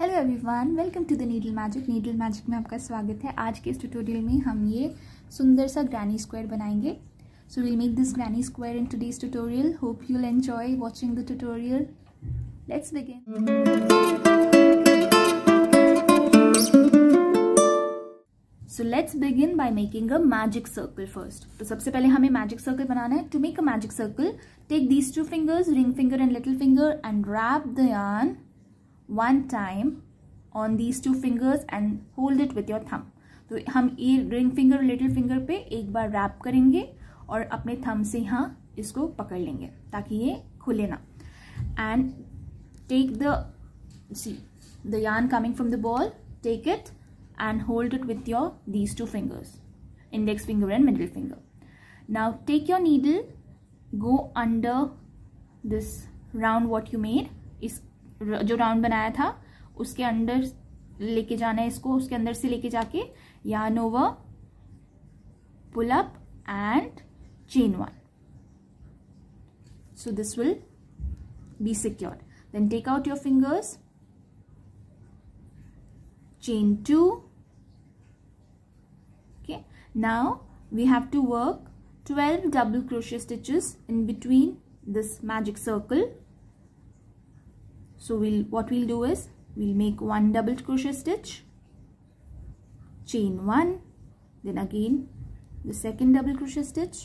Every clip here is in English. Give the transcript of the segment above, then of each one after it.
Hello everyone, welcome to the needle magic में आपका स्वागत है। आज के इस ट्यूटोरियल में हम ये सुंदर सा ग्रैनी स्क्वायर बनाएंगे। So will make this granny square in today's tutorial. Hope you will enjoy watching the tutorial. Let's begin. So let's begin by making a magic circle first. तो सबसे पहले हमें मैजिक सर्कल बनाना है। To make a magic circle, take these two fingers, ring finger and little finger, and wrap the yarn one time on these two fingers and hold it with your thumb। तो हम ये ring finger और little finger पे एक बार rap करेंगे और अपने thumb से यहाँ इसको पकड़ लेंगे ताकि ये खुले ना। And take the yarn coming from the ball, take it and hold it with your these two fingers, index finger and middle finger। Now take your needle, go under this round what you made, इस जो round बनाया था उसके अंदर लेके जाना है इसको, उसके अंदर से लेके जाके yarn over, pull up and chain one। So this will be secured। Then take out your fingers, chain two। Okay, now we have to work 12 double crochet stitches in between this magic circle। So what we'll do is we'll make one double crochet stitch, chain one, then again the second double crochet stitch,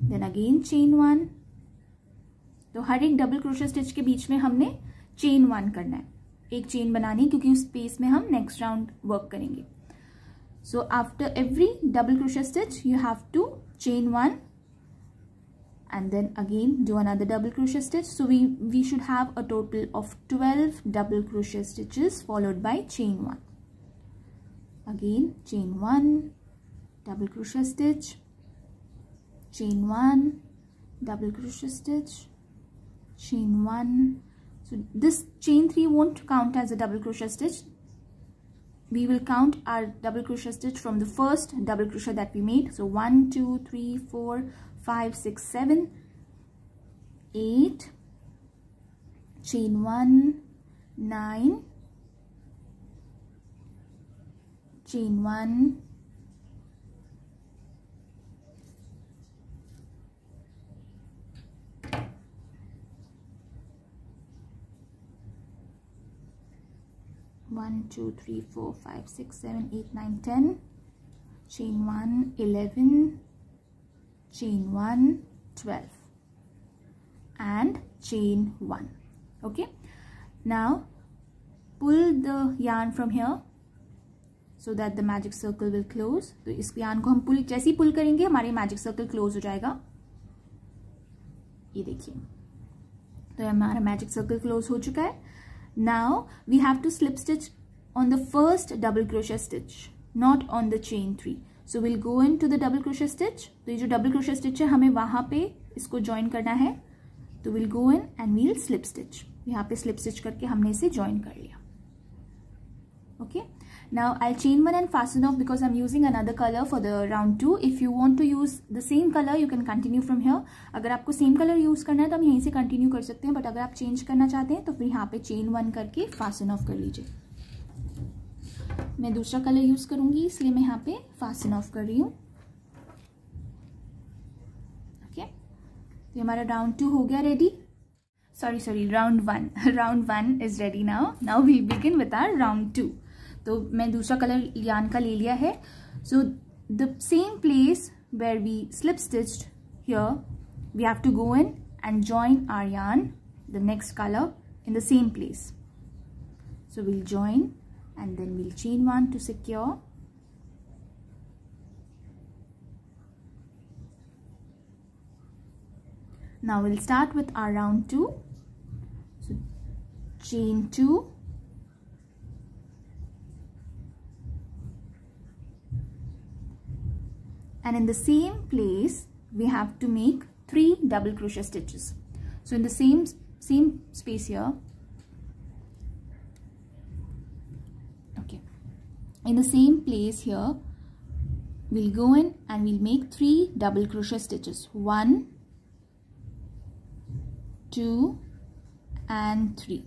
then again chain one। तो हर एक double crochet stitch के बीच में हमने chain one करना है, एक chain बनानी, क्योंकि उस स्पेस में हम नेक्स्ट राउंड वर्क करेंगे। So after every double crochet stitch you have to chain one and then again do another double crochet stitch। So we should have a total of 12 double crochet stitches followed by chain one। Again chain one, double crochet stitch, chain one, double crochet stitch, chain one। So this chain 3 won't count as a double crochet stitch. We will count our double crochet stitch from the first double crochet that we made। So 1 2 3 4 5 6 7 8, chain one, 9, chain one, 1 2 3 4 5 6 7 8 9 10, chain one, 11, chain one, 12 and chain one। Okay, now pull the yarn from here so that the magic circle will close। तो इस yarn को हम पुल जैसे ही पुल करेंगे हमारे magic circle close हो जाएगा। ये देखिए, तो हमारा मैजिक सर्कल क्लोज हो चुका है। Now we have to slip stitch on the first double crochet stitch, not on the chain 3। So we'll go into the double crochet stitch। तो ये जो double crochet stitch है हमें वहां पे इसको ज्वाइन करना है। तो we'll go in and we'll slip stitch। यहाँ पे slip stitch करके हमने इसे ज्वाइन कर लिया। Okay, now I'll chain one and fasten off because I'm using another color for the round 2। If you want to use the same color you can continue from here। अगर आपको same colour use करना है तो हम यहीं से continue कर सकते हैं, बट अगर आप चेंज करना चाहते हैं तो फिर यहाँ पे चेन वन करके फास्टन ऑफ कर लीजिए। मैं दूसरा कलर यूज करूंगी इसलिए मैं यहाँ पे फास्टन ऑफ कर रही हूँ। ओके, तो हमारा राउंड 2 हो गया ready. Sorry round 1 round 1 is ready. Now we begin with our round 2। तो मैं दूसरा कलर यार्न का ले लिया है। So the same place where we slip stitched here we have to go in and join our yarn the next colour in the same place. So we'll join and then we'll chain one to secure। Now we'll start with our round 2। So chain 2, and in the same place we have to make 3 double crochet stitches। So in the same space here, in the same place here we'll go in and we'll make 3 double crochet stitches, 1 2 and 3।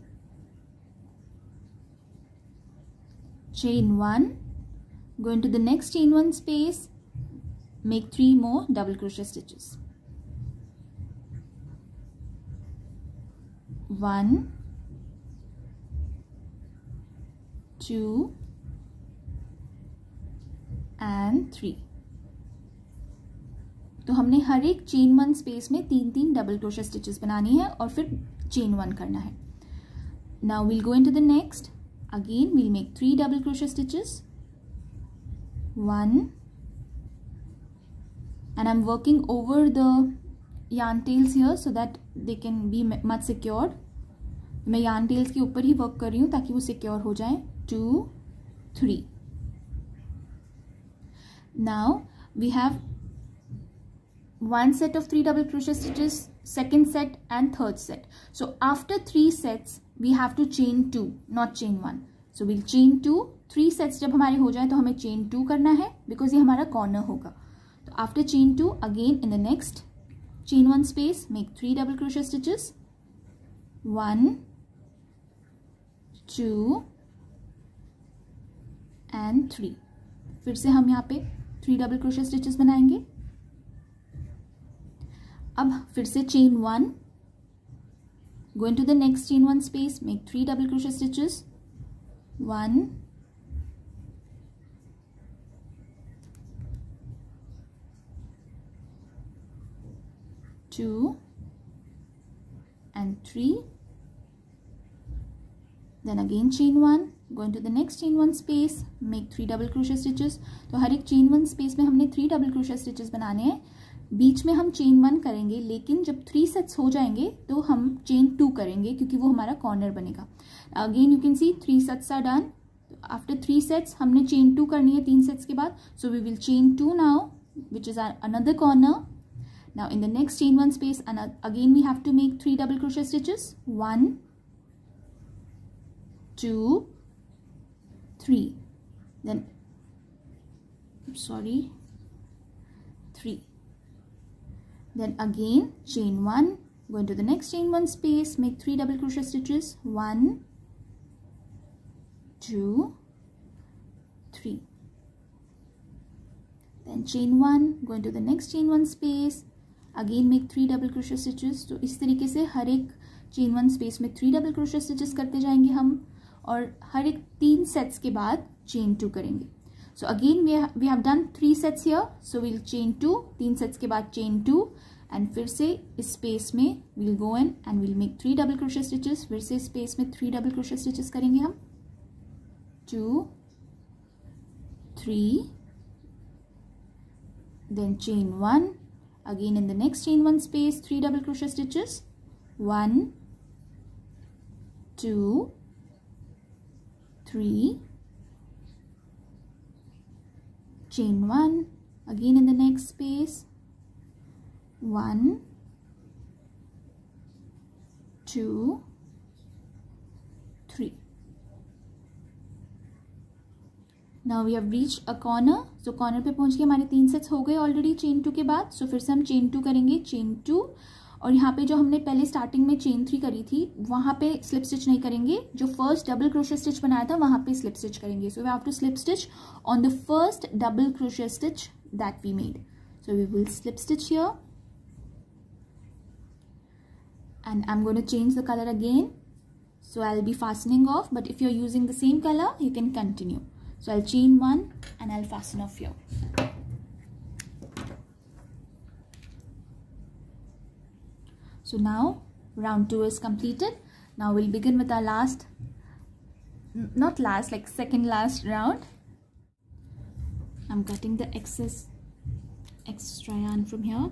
chain 1, go into the next chain 1 space, make 3 more double crochet stitches. 1, 2 and 3. तो हमने हर एक chain 1 space में 3 double crochet stitches बनानी है और फिर chain 1 करना है. Now we'll go into the next. Again we'll make 3 double crochet stitches. 1, and I'm working over the yarn tails here so that they can be much secured. मैं yarn tails के ऊपर ही work कर रही हूँ ताकि वो सिक्योर हो जाए. 2, 3. Now we have one set of 3 double crochet stitches, second set and third set. So after 3 sets we have to chain 2, not chain 1. So we'll chain 2. 3 sets जब हमारे हो जाए तो हमें chain 2 करना है because ये हमारा corner होगा. तो after chain 2, again in the next chain 1 space make 3 double crochet stitches. 1, 2 and 3. फिर से हम यहाँ पे 3 double crochet stitches बनाएंगे. अब फिर से chain 1, go into the next chain 1 space, make 3 double crochet stitches. 1, 2 and 3. Then again chain 1, go into the next chain 1 space, make 3 double crochet stitches. तो हर एक chain 1 space में हमने 3 double crochet stitches बनाने हैं. बीच में हम chain 1 करेंगे, लेकिन जब 3 sets हो जाएंगे तो हम chain 2 करेंगे क्योंकि वो हमारा corner बनेगा. Again you can see 3 sets are done. After 3 sets हमने chain 2 करनी है 3 sets के बाद. So we will chain 2 now, which is our another corner. Now in the next chain 1 space, and again we have to make 3 double crochet stitches. 1, 2, 3. Then 3. Then again chain 1, go into the next chain 1 space, make 3 double crochet stitches. 1, 2, 3. Then chain 1, go into the next chain 1 space, again make 3 double crochet stitches. तो इस तरीके से हर एक chain 1 space में 3 double crochet stitches करते जाएंगे हम, और हर एक 3 sets के बाद chain 2 करेंगे. So again we have done 3 sets here, so we'll chain 2, 3 sets के बाद chain 2, and फिर से इस space में we'll go in and we'll make 3 double crochet stitches. फिर से space में 3 double crochet stitches करेंगे हम. 2, 3, then chain 1, again in the next chain 1 space 3 double crochet stitches. 1, 2, 3, chain 1, again in the next space. 1, 2, 3. Now we have reached a corner. So corner पे पहुंच के हमारे 3 sets हो गए ऑलरेडी chain 2 के बाद. So फिर से हम chain 2 करेंगे, chain 2, और यहाँ पे जो हमने पहले स्टार्टिंग में chain 3 करी थी वहाँ पे slip stitch नहीं करेंगे. जो first double crochet stitch बनाया था वहाँ पे slip stitch करेंगे. So we have to slip stitch on the first double crochet stitch that we made. So we will slip stitch here, and I'm going to change the color again. So I'll be fastening off, but if you're using the same color you can continue. So I'll chain 1 and I'll fasten off here. So now round 2 is completed. Now we'll begin with our last, not last, like second last round. I'm cutting the extra yarn from here.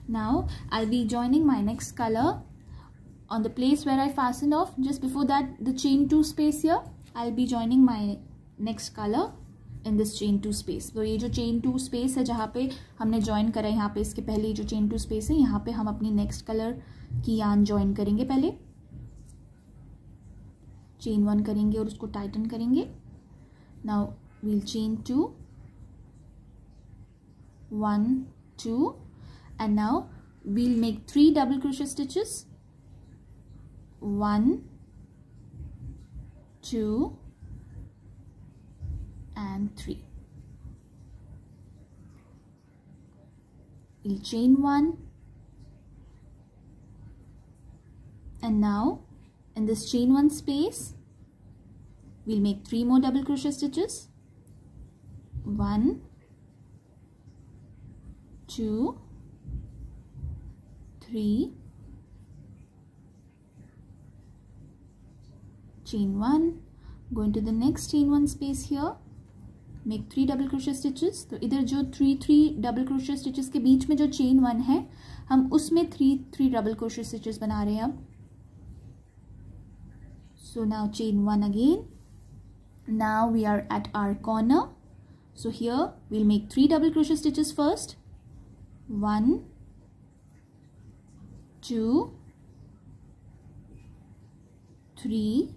Now I'll be joining my next color on the place where I fastened off. Just before that, the chain 2 space here, I'll be joining my next color in this chain 2 space. तो ये जो chain 2 space है जहाँ पे हमने join करा है, यहाँ पे इसके पहले जो chain 2 space है यहाँ पे हम अपनी next color की yarn join करेंगे. पहले chain 1 करेंगे और उसको tighten करेंगे. Now we'll chain 2, 1, 2, and now we'll make 3 double crochet stitches. 1, 2 and 3. We'll chain 1, and now in this chain 1 space we'll make 3 more double crochet stitches. 1, 2, 3, chain 1, go into the next chain 1 space here, make 3 double crochet stitches. तो इधर जो 3 double crochet stitches के बीच में जो chain 1 है, हम उसमें 3 double crochet stitches बना रहे हैं अब. So now chain 1 again. Now we are at our corner. So here we'll make 3 double crochet stitches first. 1, 2, 3.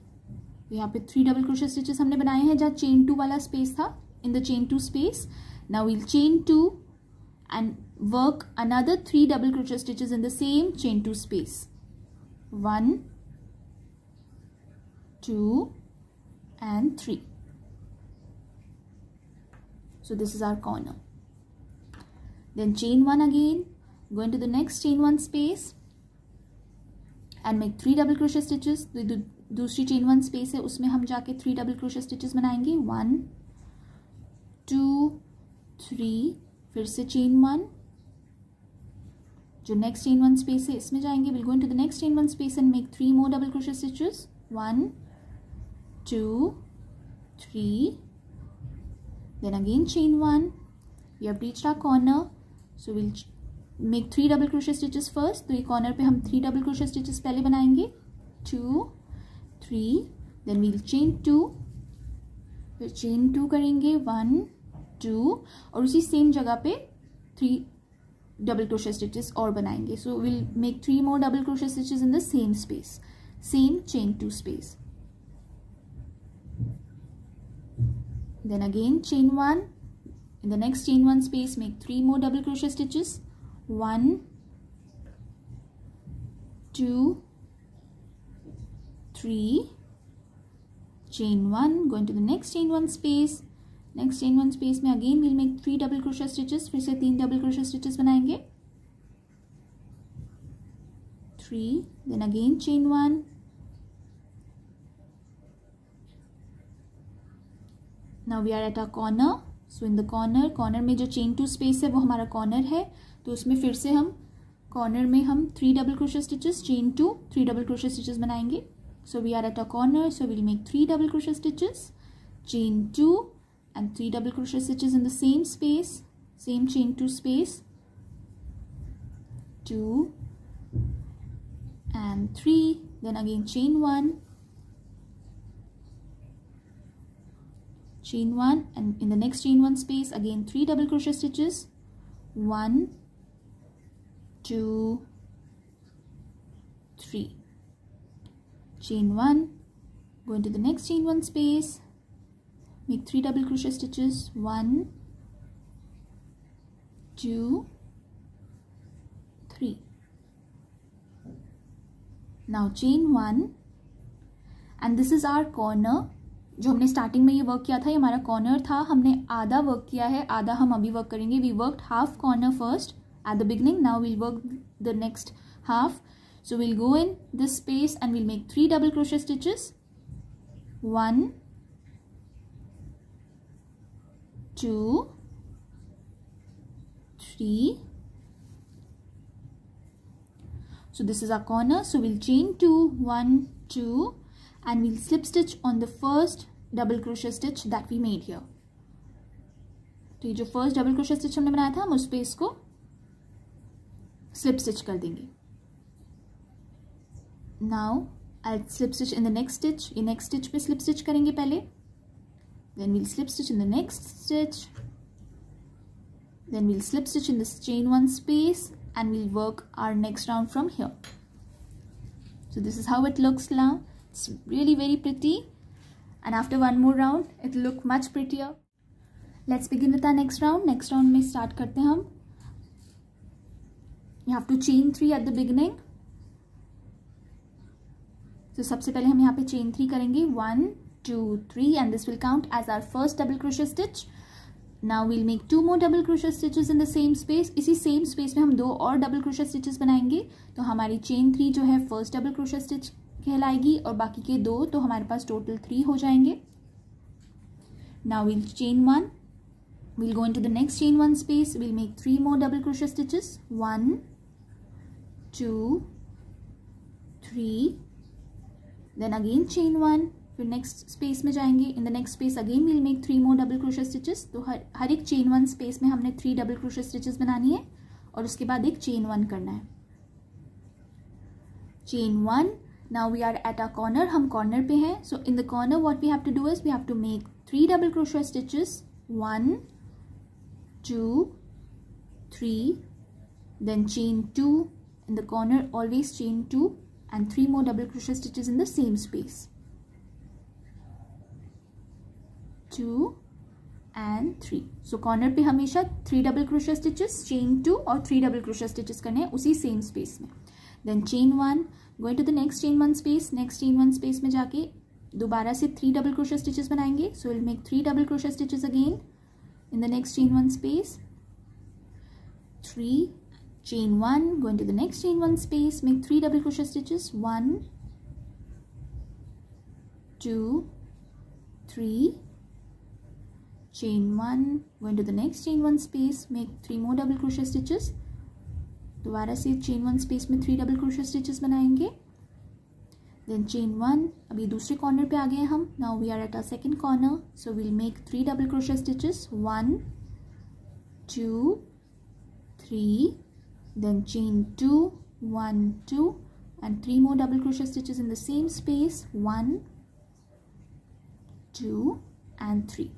यहाँ पे 3 double crochet stitches हमने बनाए हैं जहाँ chain 2 वाला space था. In the chain 2 space, now we'll chain 2 and work another 3 double crochet stitches in the same chain 2 space. 1, 2 and 3. So this is our corner. Then chain 1 again, go into the next chain 1 space and make 3 double crochet stitches. दूसरी chain 1 space है उसमें हम जाके 3 double crochet stitches बनाएंगे. 1, 2, 3, फिर से chain 1. जो next chain 1 space है इसमें जाएंगे. We'll go into the next chain 1 space and make 3 more double crochet stitches. 1, 2, 3. Then again chain 1. We have reached our corner. So we'll make 3 double crochet stitches first. तो ये corner पे हम 3 double crochet stitches पहले बनाएंगे. 2, 3. Then we'll chain 2. फिर chain 2 करेंगे. 1, 2 और उसी same जगह पे 3 double crochet stitches और बनाएंगे. So we'll make 3 more double crochet stitches in the same space, same chain 2 space. Then again chain 1. In the next chain 1 space, make 3 more double crochet stitches. 1, 2, 3. Chain 1. Go into the next chain 1 space. Next chain 1 space में again we'll make 3 double crochet stitches. फिर से 3 double crochet stitches बनाएंगे. 3. Then again chain 1. Now we are at our corner. So in the corner में जो chain 2 space है वो हमारा corner है. तो उसमें फिर से हम corner में हम 3 double crochet stitches, chain 2, 3 double crochet stitches बनाएंगे. So we are at our corner. So we'll make 3 double crochet stitches, chain 2 and 3 double crochet stitches in the same space, same chain 2 space. 2 and 3. Then again chain 1. Chain 1 and in the next chain 1 space again 3 double crochet stitches. 1, 2, 3. Chain 1, go into the next chain 1 space, make 3 double crochet stitches. 1, 2, 3. Now chain 1 and this is our corner. जो हमने starting में ये work किया था ये हमारा corner था. हमने आधा वर्क किया है, आधा हम अभी वर्क करेंगे. We worked half corner first at the beginning. Now we'll work the next half. So we'll go in this space and we'll make 3 double crochet stitches. 1, 2, 3. So this is our corner. So we'll chain 2, 1, 2 and we'll slip stitch on the first double crochet stitch that we made here. तो ये जो first double crochet stitch हमने बनाया था हम उस पे इसको स्लिप स्टिच कर देंगे. Now I slip stitch in the next stitch. ये नेक्स्ट स्टिच पे स्लिप स्टिच करेंगे पहले. Then we'll slip stitch in the next stitch. Then we'll slip stitch in this chain 1 space and we'll work our next round from here. So this is how it looks now. It's really very pretty, and after one more round it will look much prettier. Let's begin with our next round. Next round में start करते हैं हम. You have to chain 3 at the beginning. So सबसे पहले हम यहाँ पे chain 3 करेंगे. 1, 2 3 and this will count as our first double crochet stitch. Now we'll make 2 more double crochet stitches in the same space. इसी same space में हम 2 और double crochet stitches बनाएंगे, तो हमारी chain 3 जो है first double crochet stitch कहलाएगी और बाकी के 2 तो हमारे पास total 3 हो जाएंगे. Now we'll chain 1, we'll go into the next chain 1 space, we'll make 3 more double crochet stitches, 1 2 3, then again chain 1, फिर नेक्स्ट स्पेस में जाएंगे. In the next space again we'll make 3 more double crochet stitches. तो हर एक chain 1 space में हमने 3 double crochet stitches बनानी है और उसके बाद एक चेन 1 करना है. Chain 1. Now we are at a corner, हम कॉर्नर पे हैं. So in the corner what we have to do is we have to make 3 double crochet stitches, 1 2 3, then chain 2 in the corner, always chain 2 and 3 more double crochet stitches in the same space, 2 and 3. So corner पे हमेशा 3 double crochet stitches, chain 2 और 3 double crochet stitches करने हैं उसी same space में. Then chain 1, going to the next chain 1 space, next chain 1 space में जाके दोबारा से 3 double crochet stitches बनाएंगे. So we'll make 3 double crochet stitches again in the next chain 1 space, 3, chain 1, go into the next chain 1 space, make 3 double crochet stitches, 1 2 3, chain 1, go into the next chain 1 space, make 3 more double crochet stitches. दोबारा से chain 1 space में 3 double crochet stitches बनाएंगे. Then chain 1, अभी दूसरे corner पे आ गए हम. Now we are at our second corner, so we'll make 3 double crochet stitches, 1 2 3, then chain 2, 1 2 and 3 more double crochet stitches in the same space, 1 2 and 3.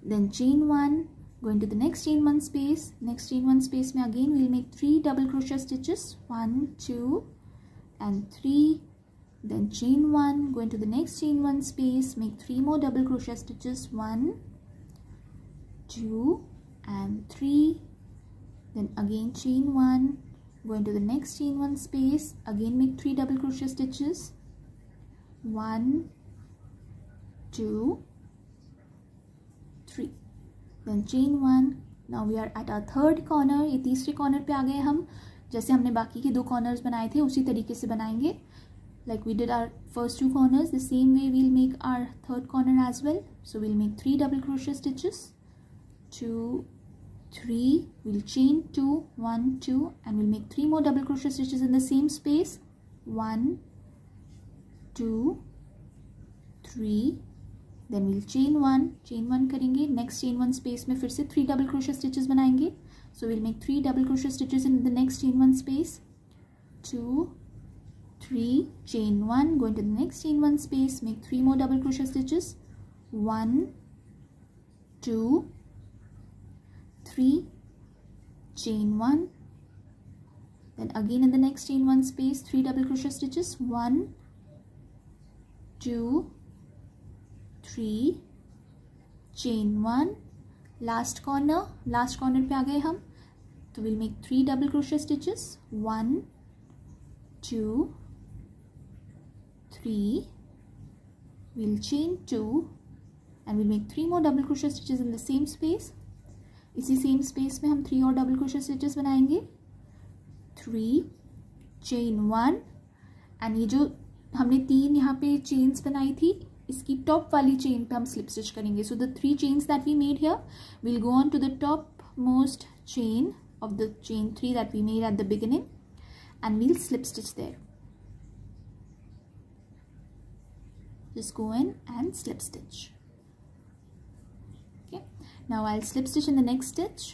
Then chain 1, go into the next chain 1 space, next chain 1 space में again we'll make 3 double crochet stitches, 1 2 and 3, then chain 1, go into the next chain 1 space, make 3 more double crochet stitches, 1 2 and 3, then again chain 1, go into the next chain 1 space, again make 3 double crochet stitches, 1 2 3, then chain 1. Now we are at our third corner. ये तीसरे corner पे आ गए हम. जैसे हमने बाकी के 2 corners बनाए थे उसी तरीके से बनाएंगे. Like we did our first 2 corners, the same way we'll make our third corner as well. So we'll make 3 double crochet stitches, 2 3, we'll chain 2, 1 2 and we'll make 3 more double crochet stitches in the same space, 1 2 3, then we'll chain 1 करेंगे. next chain 1 space में फिर से 3 double crochet stitches बनाएंगे. So we'll make 3 double crochet stitches in the next chain 1 space, 2 3, chain 1, go into the next chain 1 space, make 3 more double crochet stitches, 1 2 3, chain 1, then again in the next chain 1 space 3 double crochet stitches, 1 2 3, chain 1, last corner पे आ गए हम. तो we'll make 3 double crochet stitches, 1 2 3, we'll chain 2 and we'll make 3 more double crochet stitches in the same space. इसी same space में हम 3 और double crochet stitches बनाएंगे, 3 chain 1 and ये जो हमने 3 यहाँ पे चेन्स बनाई थी इसकी टॉप वाली चेन पे हम स्लिप स्टिच करेंगे. So the 3 chains that we made here will go on to the top most chain of the chain 3 that we made at the beginning and we'll slip stitch there. Just go in and slip stitch. Okay, now I'll slip stitch in the next stitch.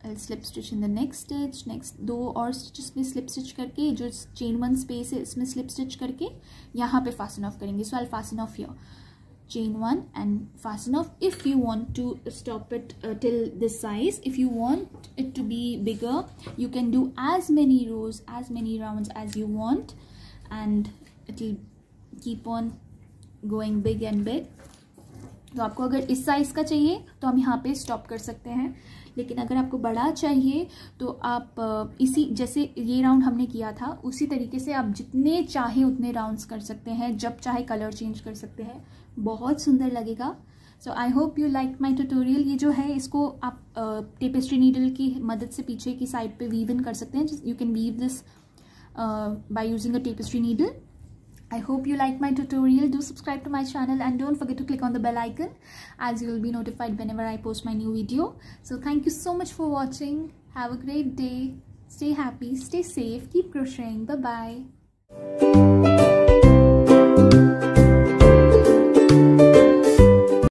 I'll slip stitch in the next stitch. Next 2 और stitches में slip stitch करके जो chain 1 space है इसमें slip stitch करके यहाँ पे fasten off करेंगे. So I'll fasten off here, chain 1 and fasten off. If you want to stop it till this size, if you want it to be bigger, you can do as many rows, as many rounds as you want, and it will keep on going big and big. तो आपको अगर इस size का चाहिए तो हम यहाँ पे स्टॉप कर सकते हैं, लेकिन अगर आपको बड़ा चाहिए तो आप इसी जैसे ये राउंड हमने किया था उसी तरीके से आप जितने चाहे उतने राउंड्स कर सकते हैं, जब चाहे कलर चेंज कर सकते हैं, बहुत सुंदर लगेगा। So I hope you like my tutorial. ये जो है इसको आप टेपेस्ट्री नीडल की मदद से पीछे की साइड पे वीव इन कर सकते हैं। You can weave this by using a tapestry needle. I hope you like my tutorial. Do subscribe to my channel and don't forget to click on the bell icon as you will be notified whenever I post my new video. So thank you so much for watching. Have a great day. Stay happy, stay safe, keep crocheting. Bye bye.